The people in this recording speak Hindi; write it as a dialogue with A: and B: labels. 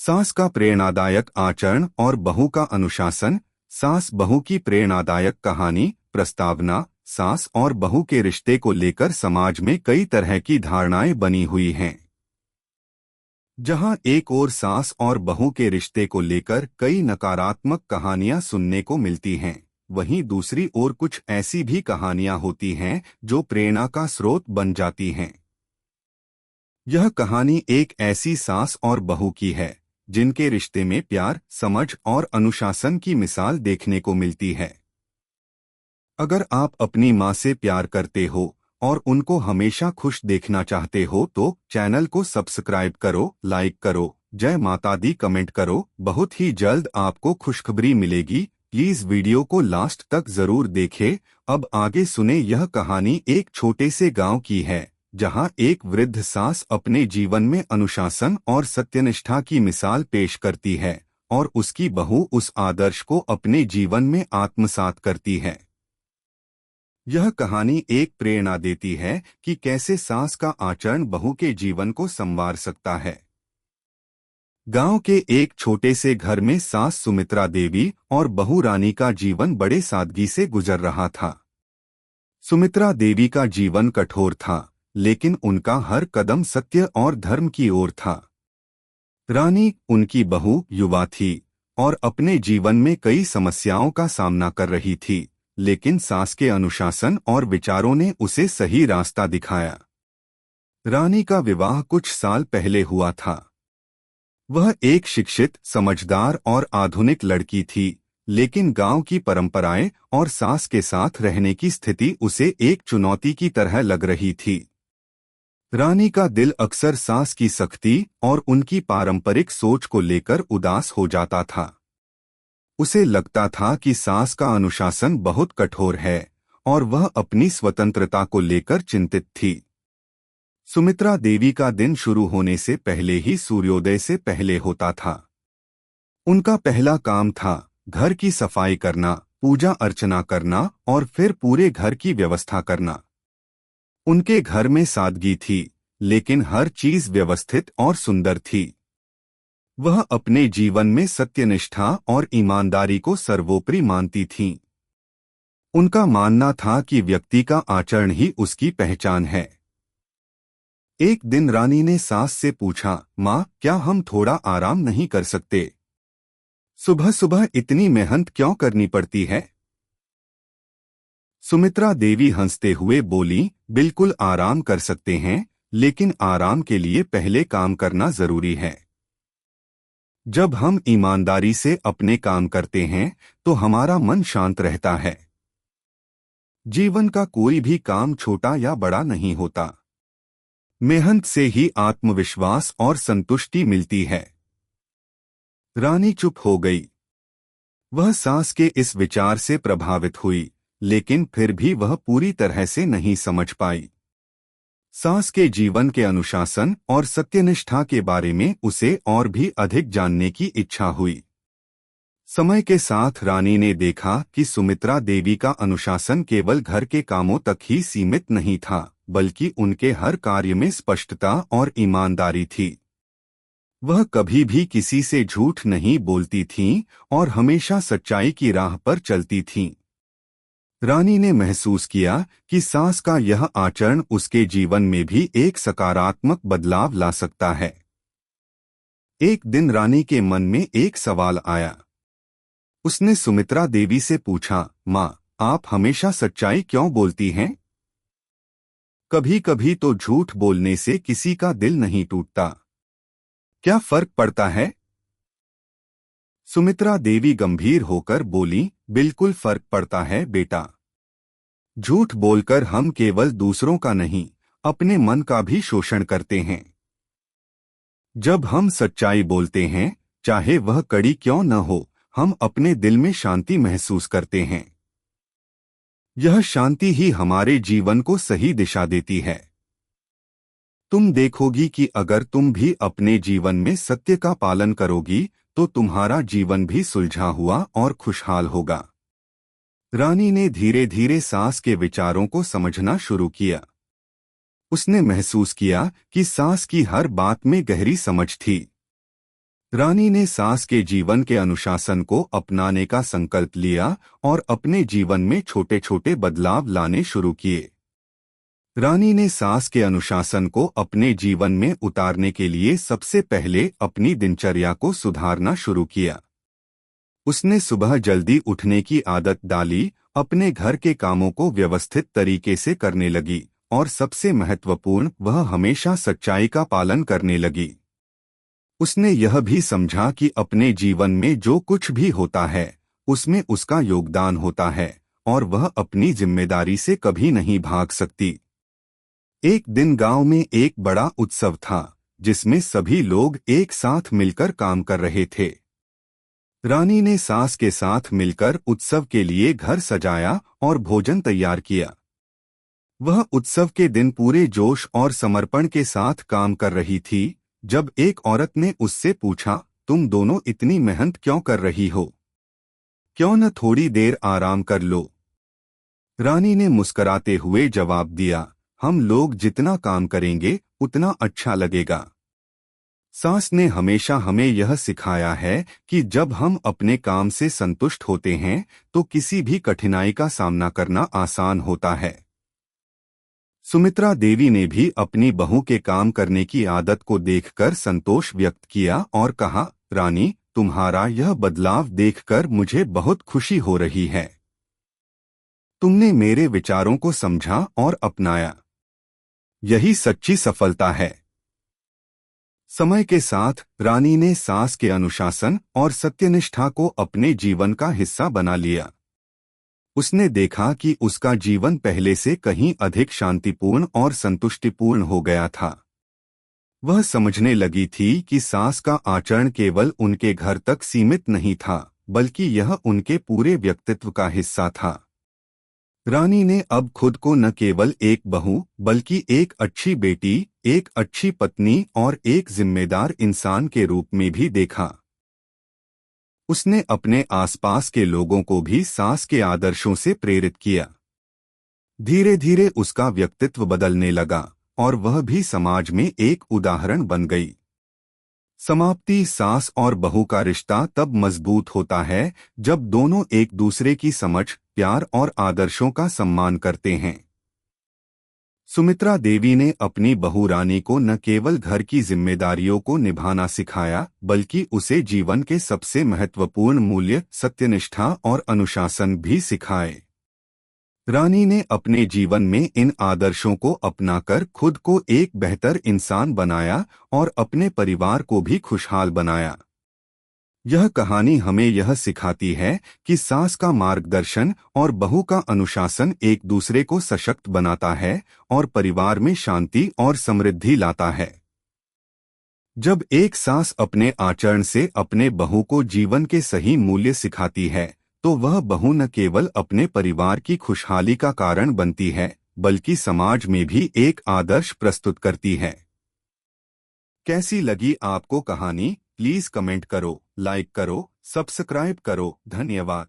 A: सास का प्रेरणादायक आचरण और बहू का अनुशासन। सास बहू की प्रेरणादायक कहानी। प्रस्तावना। सास और बहू के रिश्ते को लेकर समाज में कई तरह की धारणाएं बनी हुई हैं। जहां एक ओर सास और बहू के रिश्ते को लेकर कई नकारात्मक कहानियां सुनने को मिलती हैं, वहीं दूसरी ओर कुछ ऐसी भी कहानियां होती हैं जो प्रेरणा का स्रोत बन जाती हैं। यह कहानी एक ऐसी सास और बहू की है जिनके रिश्ते में प्यार, समझ और अनुशासन की मिसाल देखने को मिलती है। अगर आप अपनी माँ से प्यार करते हो और उनको हमेशा खुश देखना चाहते हो तो चैनल को सब्सक्राइब करो, लाइक करो, जय माता दी कमेंट करो। बहुत ही जल्द आपको खुशखबरी मिलेगी। प्लीज वीडियो को लास्ट तक जरूर देखें। अब आगे सुने। यह कहानी एक छोटे से गांव की है जहां एक वृद्ध सास अपने जीवन में अनुशासन और सत्यनिष्ठा की मिसाल पेश करती है और उसकी बहू उस आदर्श को अपने जीवन में आत्मसात करती है। यह कहानी एक प्रेरणा देती है कि कैसे सास का आचरण बहू के जीवन को संवार सकता है। गांव के एक छोटे से घर में सास सुमित्रा देवी और बहू रानी का जीवन बड़े सादगी से गुजर रहा था। सुमित्रा देवी का जीवन कठोर था, लेकिन उनका हर कदम सत्य और धर्म की ओर था। रानी, उनकी बहू, युवा थी और अपने जीवन में कई समस्याओं का सामना कर रही थी, लेकिन सास के अनुशासन और विचारों ने उसे सही रास्ता दिखाया। रानी का विवाह कुछ साल पहले हुआ था। वह एक शिक्षित, समझदार और आधुनिक लड़की थी, लेकिन गांव की परंपराएं और सास के साथ रहने की स्थिति उसे एक चुनौती की तरह लग रही थी। रानी का दिल अक्सर सास की सख्ती और उनकी पारंपरिक सोच को लेकर उदास हो जाता था। उसे लगता था कि सास का अनुशासन बहुत कठोर है और वह अपनी स्वतंत्रता को लेकर चिंतित थी। सुमित्रा देवी का दिन शुरू होने से पहले ही सूर्योदय से पहले होता था। उनका पहला काम था घर की सफाई करना, पूजा अर्चना करना और फिर पूरे घर की व्यवस्था करना। उनके घर में सादगी थी, लेकिन हर चीज व्यवस्थित और सुंदर थी। वह अपने जीवन में सत्यनिष्ठा और ईमानदारी को सर्वोपरि मानती थीं। उनका मानना था कि व्यक्ति का आचरण ही उसकी पहचान है। एक दिन रानी ने सास से पूछा, माँ, क्या हम थोड़ा आराम नहीं कर सकते? सुबह सुबह इतनी मेहनत क्यों करनी पड़ती है? सुमित्रा देवी हंसते हुए बोली, बिल्कुल आराम कर सकते हैं, लेकिन आराम के लिए पहले काम करना जरूरी है। जब हम ईमानदारी से अपने काम करते हैं तो हमारा मन शांत रहता है। जीवन का कोई भी काम छोटा या बड़ा नहीं होता। मेहनत से ही आत्मविश्वास और संतुष्टि मिलती है। रानी चुप हो गई। वह सास के इस विचार से प्रभावित हुई, लेकिन फिर भी वह पूरी तरह से नहीं समझ पाई। सास के जीवन के अनुशासन और सत्यनिष्ठा के बारे में उसे और भी अधिक जानने की इच्छा हुई। समय के साथ रानी ने देखा कि सुमित्रा देवी का अनुशासन केवल घर के कामों तक ही सीमित नहीं था, बल्कि उनके हर कार्य में स्पष्टता और ईमानदारी थी। वह कभी भी किसी से झूठ नहीं बोलती थीं और हमेशा सच्चाई की राह पर चलती थीं। रानी ने महसूस किया कि सास का यह आचरण उसके जीवन में भी एक सकारात्मक बदलाव ला सकता है। एक दिन रानी के मन में एक सवाल आया। उसने सुमित्रा देवी से पूछा, माँ, आप हमेशा सच्चाई क्यों बोलती हैं? कभी कभी तो झूठ बोलने से किसी का दिल नहीं टूटता। क्या फर्क पड़ता है? सुमित्रा देवी गंभीर होकर बोली, बिल्कुल फर्क पड़ता है बेटा। झूठ बोलकर हम केवल दूसरों का नहीं, अपने मन का भी शोषण करते हैं। जब हम सच्चाई बोलते हैं, चाहे वह कड़ी क्यों न हो, हम अपने दिल में शांति महसूस करते हैं। यह शांति ही हमारे जीवन को सही दिशा देती है। तुम देखोगी कि अगर तुम भी अपने जीवन में सत्य का पालन करोगी तो तुम्हारा जीवन भी सुलझा हुआ और खुशहाल होगा। रानी ने धीरे धीरे सास के विचारों को समझना शुरू किया। उसने महसूस किया कि सास की हर बात में गहरी समझ थी। रानी ने सास के जीवन के अनुशासन को अपनाने का संकल्प लिया और अपने जीवन में छोटे छोटे बदलाव लाने शुरू किए। रानी ने सास के अनुशासन को अपने जीवन में उतारने के लिए सबसे पहले अपनी दिनचर्या को सुधारना शुरू किया। उसने सुबह जल्दी उठने की आदत डाली, अपने घर के कामों को व्यवस्थित तरीके से करने लगी और सबसे महत्वपूर्ण, वह हमेशा सच्चाई का पालन करने लगी। उसने यह भी समझा कि अपने जीवन में जो कुछ भी होता है उसमें उसका योगदान होता है और वह अपनी जिम्मेदारी से कभी नहीं भाग सकती। एक दिन गांव में एक बड़ा उत्सव था जिसमें सभी लोग एक साथ मिलकर काम कर रहे थे। रानी ने सास के साथ मिलकर उत्सव के लिए घर सजाया और भोजन तैयार किया। वह उत्सव के दिन पूरे जोश और समर्पण के साथ काम कर रही थी जब एक औरत ने उससे पूछा, तुम दोनों इतनी मेहनत क्यों कर रही हो? क्यों न थोड़ी देर आराम कर लो? रानी ने मुस्कुराते हुए जवाब दिया, हम लोग जितना काम करेंगे उतना अच्छा लगेगा। सास ने हमेशा हमें यह सिखाया है कि जब हम अपने काम से संतुष्ट होते हैं तो किसी भी कठिनाई का सामना करना आसान होता है। सुमित्रा देवी ने भी अपनी बहू के काम करने की आदत को देखकर संतोष व्यक्त किया और कहा, रानी, तुम्हारा यह बदलाव देखकर मुझे बहुत खुशी हो रही है। तुमने मेरे विचारों को समझा और अपनाया। यही सच्ची सफलता है। समय के साथ रानी ने सास के अनुशासन और सत्यनिष्ठा को अपने जीवन का हिस्सा बना लिया। उसने देखा कि उसका जीवन पहले से कहीं अधिक शांतिपूर्ण और संतुष्टिपूर्ण हो गया था। वह समझने लगी थी कि सास का आचरण केवल उनके घर तक सीमित नहीं था, बल्कि यह उनके पूरे व्यक्तित्व का हिस्सा था। रानी ने अब खुद को न केवल एक बहू बल्कि एक अच्छी बेटी, एक अच्छी पत्नी और एक जिम्मेदार इंसान के रूप में भी देखा। उसने अपने आसपास के लोगों को भी सास के आदर्शों से प्रेरित किया। धीरे धीरे उसका व्यक्तित्व बदलने लगा और वह भी समाज में एक उदाहरण बन गई। समाप्ति, सास और बहू का रिश्ता तब मजबूत होता है जब दोनों एक दूसरे की समझ, प्यार और आदर्शों का सम्मान करते हैं। सुमित्रा देवी ने अपनी बहू रानी को न केवल घर की जिम्मेदारियों को निभाना सिखाया, बल्कि उसे जीवन के सबसे महत्वपूर्ण मूल्य, सत्यनिष्ठा और अनुशासन भी सिखाए। रानी ने अपने जीवन में इन आदर्शों को अपनाकर खुद को एक बेहतर इंसान बनाया और अपने परिवार को भी खुशहाल बनाया। यह कहानी हमें यह सिखाती है कि सास का मार्गदर्शन और बहू का अनुशासन एक दूसरे को सशक्त बनाता है और परिवार में शांति और समृद्धि लाता है। जब एक सास अपने आचरण से अपने बहू को जीवन के सही मूल्य सिखाती है, तो वह बहू न केवल अपने परिवार की खुशहाली का कारण बनती है, बल्कि समाज में भी एक आदर्श प्रस्तुत करती है। कैसी लगी आपको कहानी? प्लीज कमेंट करो, लाइक करो, सब्सक्राइब करो। धन्यवाद।